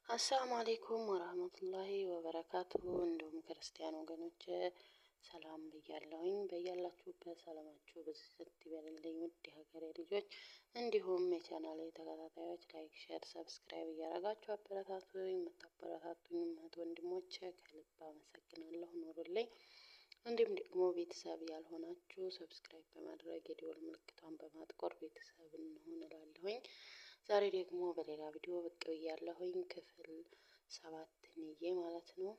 አሰላሙ አሌይኩም ወራህመቱላሂ ወበረካቱሁ። እንዲሁም ክርስቲያን ወገኖች ሰላም ብያለሁኝ። በያላችሁበት ሰላማችሁ ብዝት ይበልልኝ ውድ የሀገሬ ልጆች፣ እንዲሁም የቻናሌ ተከታታዮች ላይክ፣ ሼር፣ ሰብስክራይብ እያደረጋችሁ አበረታቱኝ። የምታበረታቱኝ እህት ወንድሞች ከልብ አመሰግናለሁ። ኑሩልኝ። እንዲሁም ደግሞ ቤተሰብ ያልሆናችሁ ሰብስክራይብ በማድረግ የደወል ምልክቷን በማጥቆር ቤተሰብ እንሆን እላለሁኝ። ዛሬ ደግሞ በሌላ ቪዲዮ ብቅ ብያለሁኝ። ክፍል 7 ይዤ ማለት ነው።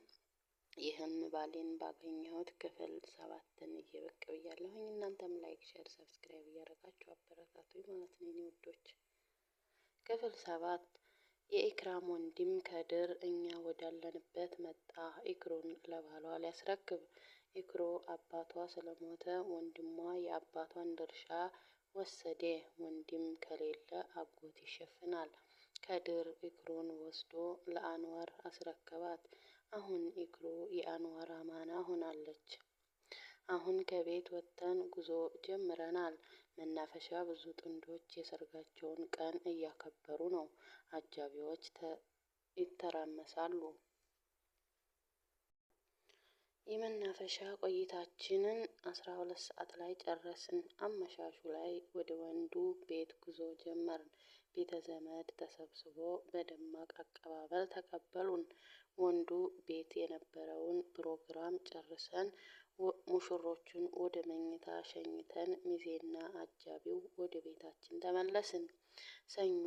ይህም ባሌን ባገኘሁት ክፍል 7 ይዤ ብቅ ብያለሁኝ። እናንተም ላይክ፣ ሼር፣ ሰብስክራይብ እያደረጋችሁ አበረታቱኝ ማለት ነው የኔ ውዶች። ክፍል 7 የኢክራም ወንድም ከድር እኛ ወዳለንበት መጣ። ኢክሩን ለባሏ ሊያስረክብ። ኢክሩ አባቷ ስለሞተ ወንድሟ የአባቷን ድርሻ ወሰደ። ወንድም ከሌለ አጎት ይሸፍናል። ከድር ኢክሩን ወስዶ ለአንዋር አስረከባት። አሁን ኢክሩ የአንዋር አማና ሆናለች። አሁን ከቤት ወጥተን ጉዞ ጀምረናል። መናፈሻ ብዙ ጥንዶች የሰርጋቸውን ቀን እያከበሩ ነው። አጃቢዎች ይተራመሳሉ። የመናፈሻ ቆይታችንን 12 ሰዓት ላይ ጨረስን። አመሻሹ ላይ ወደ ወንዱ ቤት ጉዞ ጀመርን። ቤተ ዘመድ ተሰብስቦ በደማቅ አቀባበል ተቀበሉን። ወንዱ ቤት የነበረውን ፕሮግራም ጨርሰን ሙሽሮቹን ወደ መኝታ ሸኝተን ሚዜና አጃቢው ወደ ቤታችን ተመለስን። ሰኞ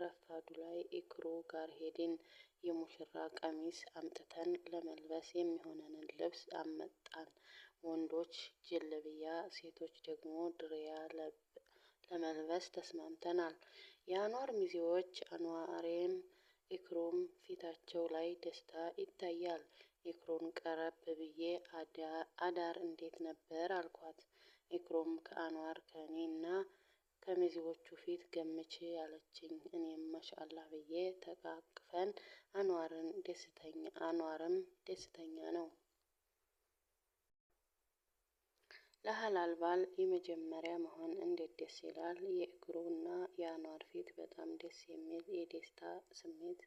ረፋዱ ላይ ኢክሩ ጋር ሄድን። የሙሽራ ቀሚስ አምጥተን ለመልበስ የሚሆነንን ልብስ አመጣን። ወንዶች ጀለብያ፣ ሴቶች ደግሞ ድሪያ ለመልበስ ተስማምተናል። የአንዋር ሚዜዎች አንዋሬም ኢክሩም ፊታቸው ላይ ደስታ ይታያል። ኢክሩን ቀረብ ብዬ አዳር እንዴት ነበር አልኳት። ኢክሩም ከአንዋር ከኔ እና ከሚዜዎቹ ፊት ገምቼ ያለችኝ። እኔም ማሻአላህ ብዬ ተቃቅፈን አንዋርም ደስተኛ ነው። ለሀላል ባል የመጀመሪያ መሆን እንዴት ደስ ይላል! የኢክሩ እና የአንዋር ፊት በጣም ደስ የሚል የደስታ ስሜት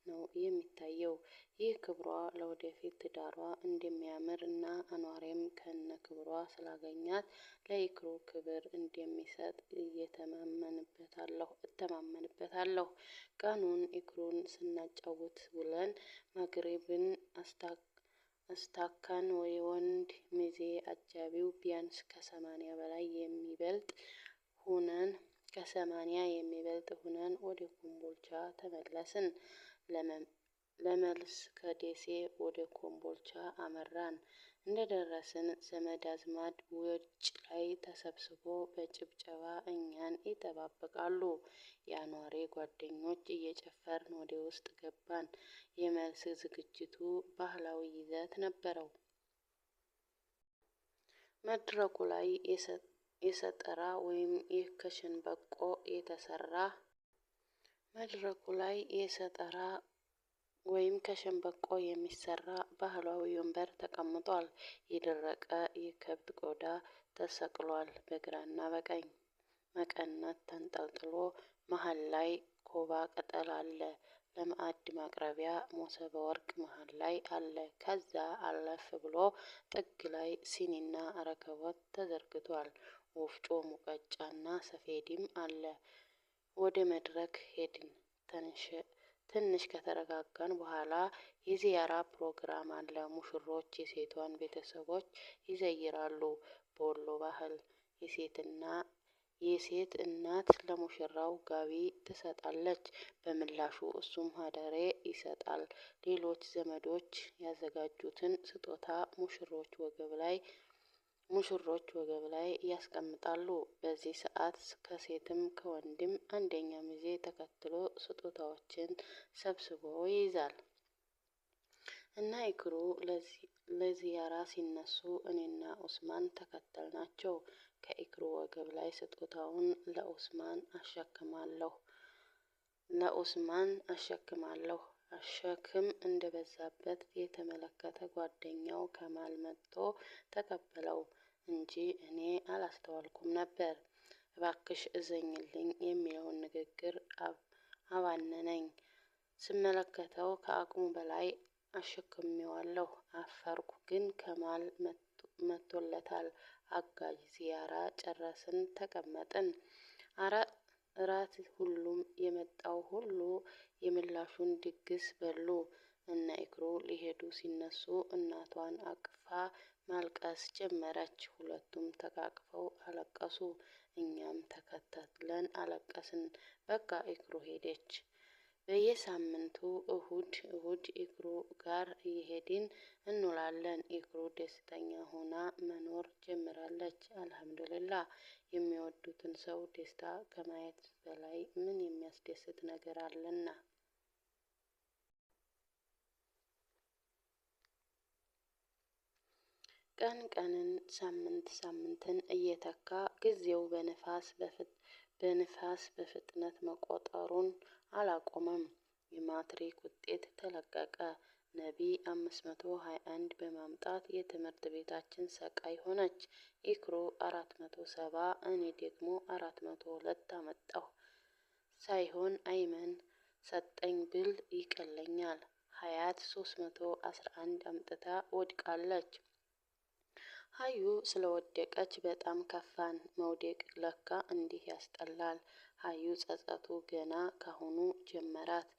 ነው የሚታየው። ይህ ክብሯ ለወደፊት ትዳሯ እንደሚያምር እና አንዋሬም ከነ ክብሯ ስላገኛት ለኢክሩ ክብር እንደሚሰጥ እተማመንበታለሁ። ቀኑን ኢክሩን ስናጫውት ውለን መግሪብን አስታካን። የወንድ ሚዜ አጃቢው ቢያንስ ከ80 በላይ የሚበልጥ ሁነን ወደ ኮምቦልቻ ተመለስን። ለመልስ ከደሴ ወደ ኮምቦልቻ አመራን። እንደደረስን ዘመድ አዝማድ ውጭ ላይ ተሰብስቦ በጭብጨባ እኛን ይጠባበቃሉ። የአንዋሬ ጓደኞች እየጨፈርን ወደ ውስጥ ገባን። የመልስ ዝግጅቱ ባህላዊ ይዘት ነበረው። መድረኩ ላይ የሰጠራ ወይም ከሸንበቆ የሚሰራ ባህላዊ ወንበር ተቀምጧል። የደረቀ የከብት ቆዳ ተሰቅሏል። በግራና በቀኝ መቀነት ተንጠልጥሎ መሃል ላይ ኮባ ቅጠል አለ። ለማዕድ ማቅረቢያ ሞሰበ ወርቅ መሃል ላይ አለ። ከዛ አለፍ ብሎ ጥግ ላይ ሲኒና ረከቦት ተዘርግቷል። ወፍጮ፣ ሙቀጫና ሰፌድም አለ። ወደ መድረክ ሄድን። ትንሽ ከተረጋጋን በኋላ የዚያራ ፕሮግራም አለ። ሙሽሮች የሴቷን ቤተሰቦች ይዘይራሉ። በወሎ ባህል የሴት እናት ለሙሽራው ጋቢ ትሰጣለች። በምላሹ እሱም ሀደሬ ይሰጣል። ሌሎች ዘመዶች ያዘጋጁትን ስጦታ ሙሽሮች ወገብ ላይ ያስቀምጣሉ። በዚህ ሰዓት ከሴትም ከወንድም አንደኛ ሚዜ ተከትሎ ስጦታዎችን ሰብስቦ ይይዛል እና ኢክሩ ለዚያራ ሲነሱ እኔና ኡስማን ተከተልናቸው። ከኢክሩ ወገብ ላይ ስጦታውን ለኡስማን አሸክማለሁ። ሸክም እንደበዛበት የተመለከተ ጓደኛው ከማል መጥቶ ተቀበለው እንጂ እኔ አላስተዋልኩም ነበር። እባክሽ እዘኝልኝ የሚለውን ንግግር አባነነኝ። ስመለከተው ከአቅሙ በላይ አሸክሜዋለሁ። አፈርኩ። ግን ከማል መጥቶለታል። አጋዥ ዚያራ ጨረስን፣ ተቀመጥን። እራት ሁሉም የመጣው ሁሉ የምላሹን ድግስ በሉ። እነ ኢክሩ ሊሄዱ ሲነሱ እናቷን አቅፋ ማልቀስ ጀመረች። ሁለቱም ተቃቅፈው አለቀሱ። እኛም ተከታትለን አለቀስን። በቃ ኢክሩ ሄደች። በየሳምንቱ እሁድ እሁድ ኢክሩ ጋር እየሄድን እንውላለን። ኢክሩ ደስተኛ ሆና መኖር ጀምራለች። አልሐምዱሊላህ። የሚወዱትን ሰው ደስታ ከማየት በላይ ምን የሚያስደስት ነገር አለና። ቀን ቀንን ሳምንት ሳምንትን እየተካ ጊዜው በንፋስ በፍጥነት መቆጠሩን አላቆመም። የማትሪክ ውጤት ተለቀቀ። ነቢ 521 በማምጣት የትምህርት ቤታችን ሰቃይ ሆነች። ኢክሩ 470 እኔ ደግሞ 402 አመጣሁ። ሳይሆን አይመን ሰጠኝ ብል ይቀለኛል። ሀያት 311 አምጥታ ወድቃለች። ሀዩ ስለወደቀች በጣም ከፋን። መውደቅ ለካ እንዲህ ያስጠላል። ሀዩ ጸጸቱ ገና ካሁኑ ጀመራት።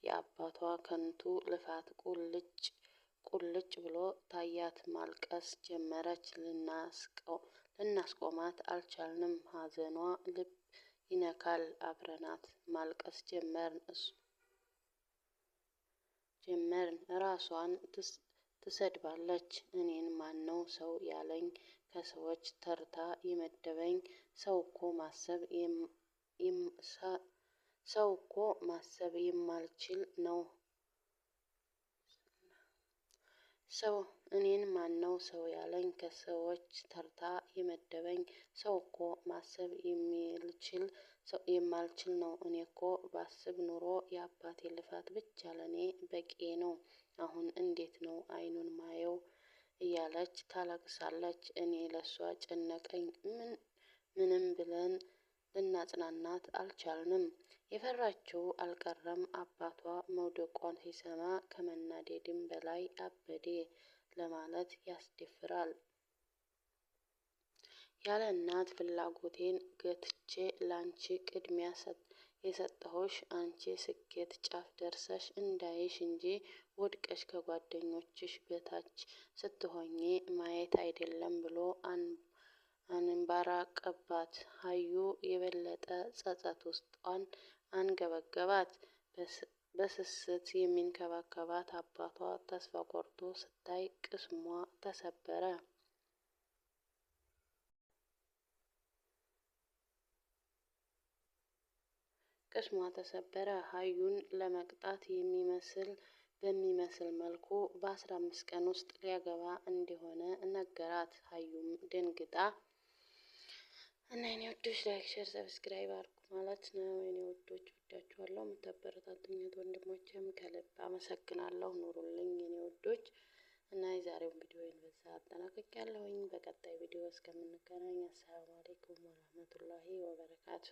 የአባቷ ከንቱ ልፋት ቁልጭ ብሎ ታያት። ማልቀስ ጀመረች። ልናስቆማት አልቻልንም። ሀዘኗ ልብ ይነካል። አብረናት ማልቀስ ጀመርን። ራሷን ትሰድባለች። እኔን ማነው ሰው ያለኝ? ከሰዎች ተርታ የመደበኝ? ሰው እኮ ማሰብ የማልችል ነው። እኔን ማነው ሰው ያለኝ? ከሰዎች ተርታ የመደበኝ? ሰው እኮ ማሰብ የማልችል ነው። እኔ እኮ ባስብ ኑሮ የአባቴ ልፋት ብቻ ለኔ በቂዬ ነው። አሁን እንዴት ነው አይኑን ማየው? እያለች ታለቅሳለች። እኔ ለሷ ጨነቀኝ። ምንም ብለን ልናጽናናት አልቻልንም። የፈራችው አልቀረም። አባቷ መውደቋን ሲሰማ ከመናደድም በላይ አበዴ ለማለት ያስደፍራል። ያለ እናት ፍላጎቴን ገትቼ ላንቺ ቅድሚያ የሰጠሁሽ አንቺ ስኬት ጫፍ ደርሰሽ እንዳይሽ እንጂ ወድቀሽ ከጓደኞችሽ በታች ስትሆኚ ማየት አይደለም ብሎ አንባራቀባት። ሀዩ የበለጠ ጸጸት ውስጧን አንገበገባት። በስስት የሚንከባከባት አባቷ ተስፋ ቆርጦ ስታይ ቅስሟ ተሰበረ። ሀዩን ለመቅጣት በሚመስል መልኩ በ15 ቀን ውስጥ ሊያገባ እንደሆነ ነገራት። ሀዩም ደንግጣ እና የኔ ወዶች ላይክ፣ ሼር፣ ሰብስክራይብ አድርጉ ማለት ነው። የኔ ወዶች ወዳችኋለሁ። የምታበረታቱኝ ወንድሞቼም ከልብ አመሰግናለሁ። ኑሩልኝ የኔ ወዶች እና የዛሬውን ቪዲዮ በዛ አጠናቅቄያለሁኝ። በቀጣይ ቪዲዮ እስከምንገናኝ አሰላሙ አለይኩም ወራህመቱላሂ ወበረካቱ።